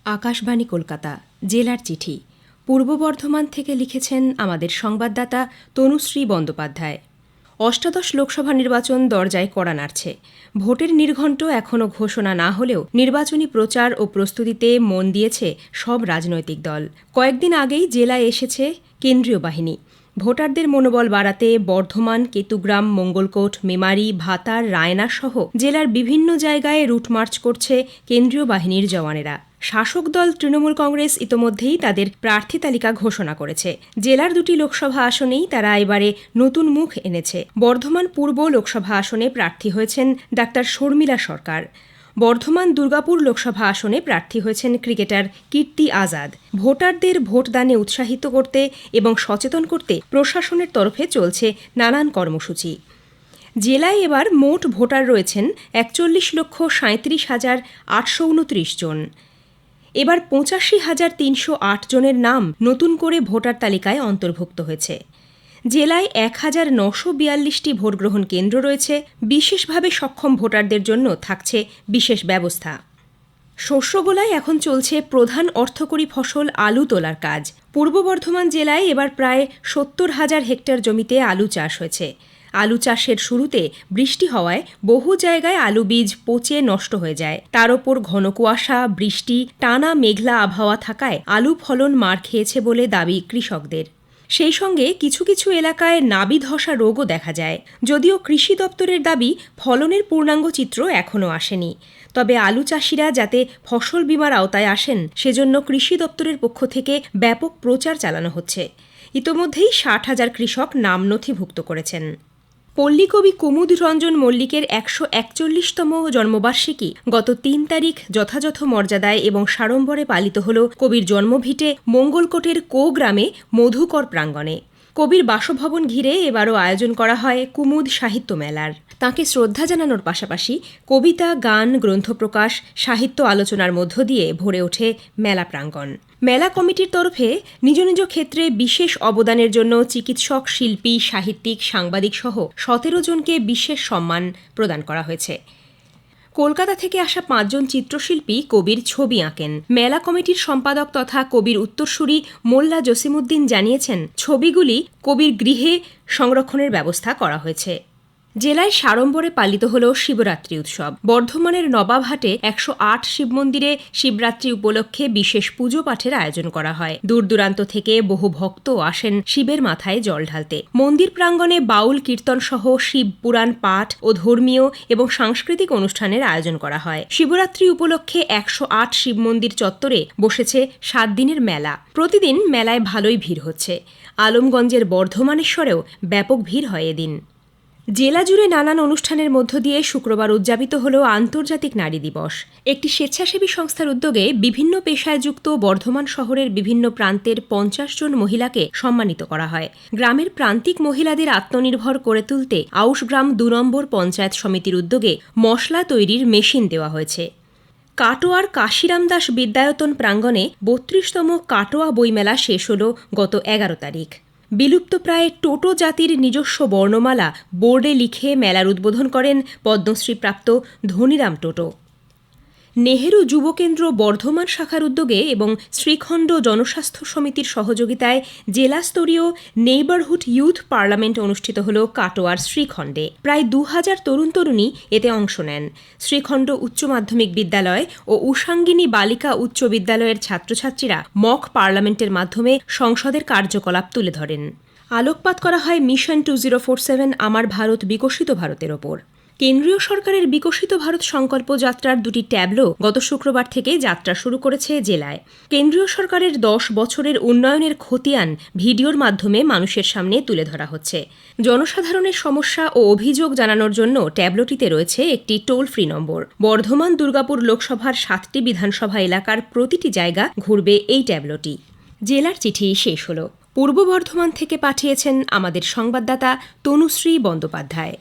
আকাশবাণী কলকাতা জেলার চিঠি পূর্ব বর্ধমান থেকে লিখেছেন আমাদের সংবাদদাতা তনুশ্রী বন্দ্যোপাধ্যায়। অষ্টাদশ লোকসভা নির্বাচন দরজায় কড়া নাড়ছে। ভোটের নির্ঘণ্ট এখনও ঘোষণা না হলেও নির্বাচনী প্রচার ও প্রস্তুতিতে মন দিয়েছে সব রাজনৈতিক দল। কয়েকদিন আগেই জেলায় এসেছে কেন্দ্রীয় বাহিনী। ভোটারদের মনোবল বাড়াতে বর্ধমান, কেতুগ্রাম, মঙ্গলকোট, মেমারি, ভাতার, রায়না সহ জেলার বিভিন্ন জায়গায় রুটমার্চ করছে কেন্দ্রীয় বাহিনীর জওয়ানেরা। শাসক দল তৃণমূল কংগ্রেস ইতোমধ্যেই তাদের প্রার্থী তালিকা ঘোষণা করেছে। জেলার দুটি লোকসভা আসনেই তারা এবারে নতুন মুখ এনেছে। বর্ধমান পূর্ব লোকসভা আসনে প্রার্থী হয়েছেন ডাক্তার শর্মিলা সরকার। বর্ধমান দুর্গাপুর লোকসভা আসনে প্রার্থী হয়েছেন ক্রিকেটার কীর্তি আজাদ। ভোটারদের ভোটদানে উৎসাহিত করতে এবং সচেতন করতে প্রশাসনের তরফে চলছে নানান কর্মসূচি। জেলায় এবার মোট ভোটার রয়েছেন 41,37,829 জন। এবার 85,308 জনের নাম নতুন করে ভোটার তালিকায় অন্তর্ভুক্ত হয়েছে। জেলায় 1,942টি ভোটগ্রহণ কেন্দ্র রয়েছে। বিশেষভাবে সক্ষম ভোটারদের জন্য থাকছে বিশেষ ব্যবস্থা। শস্যগোলায় এখন চলছে প্রধান অর্থকরী ফসল আলু তোলার কাজ। পূর্ব বর্ধমান জেলায় এবার প্রায় 70,000 হেক্টর জমিতে আলু চাষ হয়েছে। আলু চাষের শুরুতে বৃষ্টি হওয়ায় বহু জায়গায় আলু বীজ পচে নষ্ট হয়ে যায়। তার ওপর ঘন কুয়াশা, বৃষ্টি, টানা মেঘলা আবহাওয়া থাকায় আলু ফলন মার খেয়েছে বলে দাবি কৃষকদের। সেই সঙ্গে কিছু কিছু এলাকায় নাবি ধসা রোগও দেখা যায়। যদিও কৃষি দপ্তরের দাবি ফলনের পূর্ণাঙ্গ চিত্র এখনও আসেনি। তবে আলু চাষিরা যাতে ফসল বীমার আওতায় আসেন সেজন্য কৃষি দপ্তরের পক্ষ থেকে ব্যাপক প্রচার চালানো হচ্ছে। ইতোমধ্যেই 60,000 কৃষক নাম নথিভুক্ত করেছেন। পল্লীকবি কুমুদ রঞ্জন মল্লিকের 141তম জন্মবার্ষিকী গত 3 তারিখ যথাযথ মর্যাদায় এবং সাড়ম্বরে পালিত হল কবির জন্মভিটে মঙ্গলকোটের গ্রামে মধুকর প্রাঙ্গণে। কবির বাসভবন ঘিরে এবারও আয়োজন করা হয় কুমুদ সাহিত্য মেলার। তাঁকে শ্রদ্ধা জানানোর পাশাপাশি কবিতা, গান, গ্রন্থপ্রকাশ, সাহিত্য আলোচনার মধ্য দিয়ে ভরে ওঠে মেলা প্রাঙ্গণ। মেলা কমিটির তরফে নিজ নিজ ক্ষেত্রে বিশেষ অবদানের জন্য চিকিৎসক, শিল্পী, সাহিত্যিক, সাংবাদিক সহ 17 জনকে বিশেষ সম্মান প্রদান করা হয়েছে। কলকাতা থেকে আসা 5 জন চিত্রশিল্পী কবির ছবি আঁকেন। মেলা কমিটির সম্পাদক তথা কবির উত্তরসূরি মোল্লা জসিমউদ্দিন জানিয়েছেন, ছবিগুলি কবির গৃহে সংরক্ষণের ব্যবস্থা করা হয়েছে। জেলায় সাড়ম্বরে পালিত হল শিবরাত্রি উৎসব। বর্ধমানের নবাবহাটে 108 শিব মন্দিরে শিবরাত্রি উপলক্ষে বিশেষ পুজো পাঠের আয়োজন করা হয়। দূর দূরান্ত থেকে বহু ভক্ত আসেন শিবের মাথায় জল ঢালতে। মন্দির প্রাঙ্গণে বাউল কীর্তন সহ শিব পুরাণ পাঠ ও ধর্মীয় এবং সাংস্কৃতিক অনুষ্ঠানের আয়োজন করা হয়। শিবরাত্রি উপলক্ষে 108 শিব মন্দির চত্বরে বসেছে 7 দিনের মেলা। প্রতিদিন মেলায় ভালোই ভিড় হচ্ছে। আলমগঞ্জের বর্ধমানেশ্বরেও ব্যাপক ভিড় হয় এদিন। জেলা জুড়ে নানান অনুষ্ঠানের মধ্য দিয়ে শুক্রবার উদযাপিত হল আন্তর্জাতিক নারী দিবস। একটি স্বেচ্ছাসেবী সংস্থার উদ্যোগে বিভিন্ন পেশায় যুক্ত বর্ধমান শহরের বিভিন্ন প্রান্তের 50 জন মহিলাকে সম্মানিত করা হয়। গ্রামের প্রান্তিক মহিলাদের আত্মনির্ভর করে তুলতে আউশগ্রাম 2 নম্বর পঞ্চায়েত সমিতির উদ্যোগে মশলা তৈরির মেশিন দেওয়া হয়েছে। কাটোয়ার কাশিরাম দাস বিদ্যায়তন প্রাঙ্গণে 32তম কাটোয়া বইমেলা শেষ হল গত 11 তারিখ। বিলুপ্তপ্রায় টোটো জাতির নিজস্ব বর্ণমালা বোর্ডে লিখে মেলার উদ্বোধন করেন পদ্মশ্রীপ্রাপ্ত ধনীরাম টোটো। নেহেরু যুবকেন্দ্র বর্ধমান শাখার উদ্যোগে এবং শ্রীখণ্ড জনস্বাস্থ্য সমিতির সহযোগিতায় জেলাস্তরীয় নেইবারহুড ইউথ পার্লামেন্ট অনুষ্ঠিত হল কাটোয়ার শ্রীখণ্ডে। প্রায় 2000 তরুণ তরুণী এতে অংশ নেন। শ্রীখণ্ড উচ্চ মাধ্যমিক বিদ্যালয় ও উষাঙ্গিনী বালিকা উচ্চ বিদ্যালয়ের ছাত্রছাত্রীরা মক পার্লামেন্টের মাধ্যমে সংসদের কার্যকলাপ তুলে ধরেন। আলোকপাত করা হয় মিশন 2047 আমার ভারত বিকশিত ভারতের ওপর। কেন্দ্রীয় সরকারের বিকশিত ভারত সংকল্প যাত্রার 2টি ট্যাবলো গত শুক্রবার থেকে যাত্রা শুরু করেছে জেলায়। কেন্দ্রীয় সরকারের 10 বছরের উন্নয়নের খতিয়ান ভিডিওর মাধ্যমে মানুষের সামনে তুলে ধরা হচ্ছে। জনসাধারণের সমস্যা ও অভিযোগ জানানোর জন্য ট্যাবলোটিতে রয়েছে একটি toll free number. Bardhaman Durgapur লোকসভার 7টি বিধানসভা এলাকার প্রতিটি জায়গা ঘুরবে এই ট্যাবলোটি। জেলার চিঠি শেষ হল। পূর্ব বর্ধমান থেকে পাঠিয়েছেন আমাদের সংবাদদাতা তনুশ্রী বন্দ্যোপাধ্যায়।